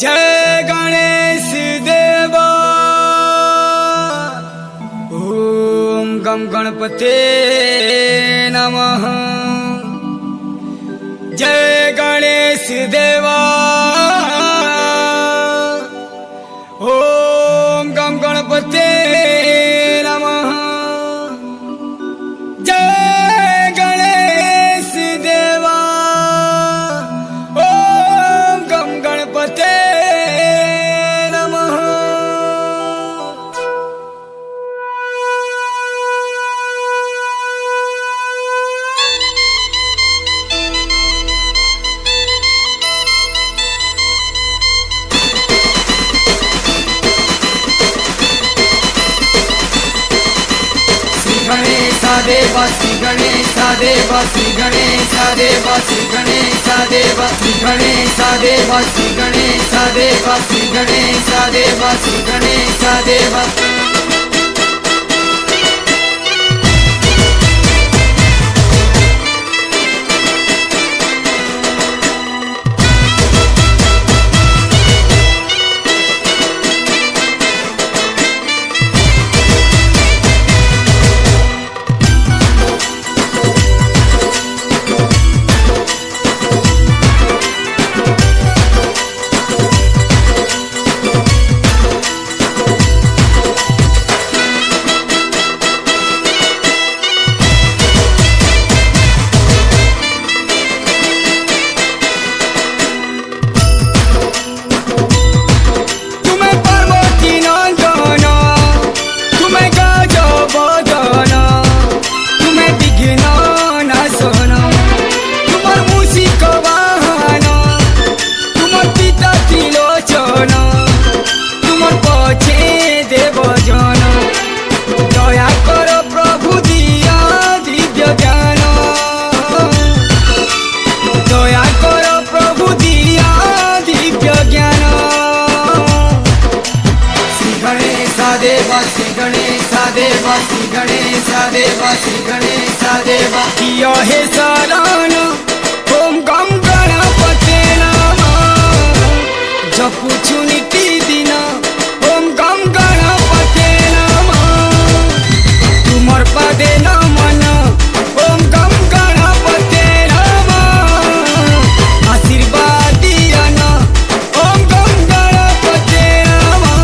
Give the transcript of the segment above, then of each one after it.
जय गणेश देवा। ओम गम गणपते नमः। जय गणेश देवा। ओम गम गणपते नमः। जय गणेश देवा। ओम गम गणपते नमः। गणेशा देवा श्री गणेशा देवा श्री गणेशा देवा श्री गणेशा देवा श्री गणेशा देवा श्री गणेशा देवा श्री गणेशा देवा श्री गणेशा देवा। श्री गणेशा देवा श्री गणेशा देवा श्री गणेशा देवा। किया हे शरण ओम गम गणपते नमः। जपुछु निति दिन ओम गम गणपते नमः। तुमर पदे नमन ओम गम गणपते नमः। आशीर्वाद दियन ओम गम गणपते नमः।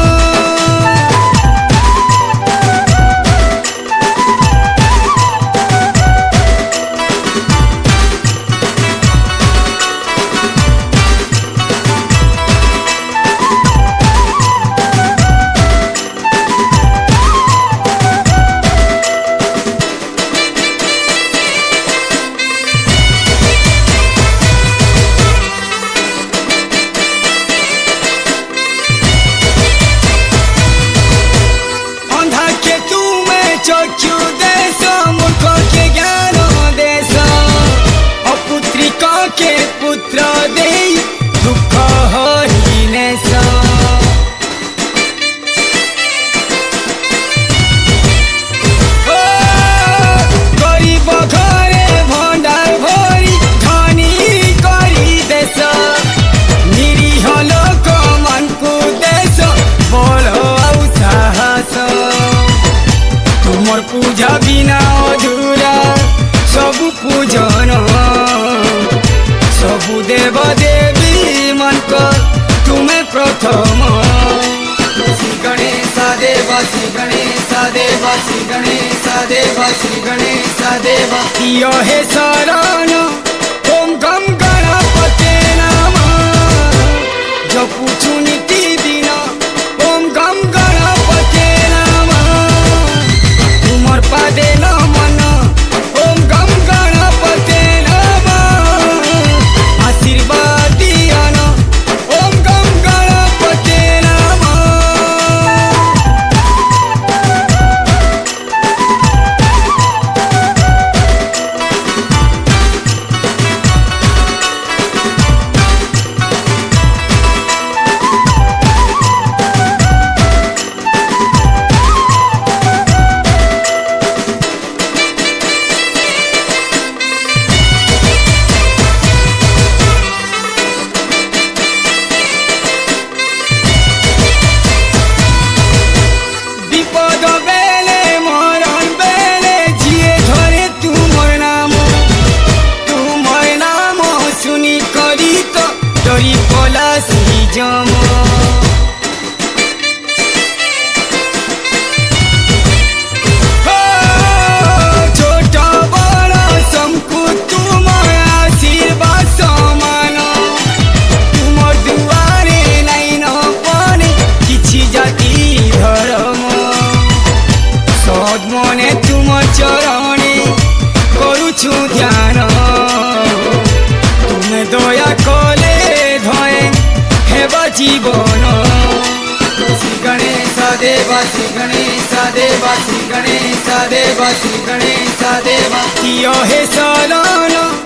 चक्षु देश मूर्ख के ज्ञान देश अपुत्रिका के पुत्र दे दुख हरिनेश। गरीब घरे भंडार भरी धनी करी देश। निरीह लोक मन को देश बल आउ साहस। तुमर पूजा बिना अधूरा सबु पूजन। सबु देव देवी मन कर तुम्हें प्रथम। श्री गणेशा देवा श्री गणेशा देवा श्री गणेशा देवा श्री गणेशा देवा। किया हे शरण ओम गम गणपते नमः। जपुछु निति दिन ओम गम गणपते नमः। तुमर पदे नमन ओम गम गणपते नमः। आशीर्वाद दियन ओम गम गणपते नमः। डरी पलासी जम छोट बड़ शंकु तुम आशीर्वाद समान तुम दुआरे नहीं न पड़े किछि जाति धर्म सद मने तुम चरणे करुछु ध्यान तुम दया कले धये हेबा जीवन श्री गणेश देवा श्री गणेश देवा श्री गणेश देवा श्री गणेश देवा कियो हे शरण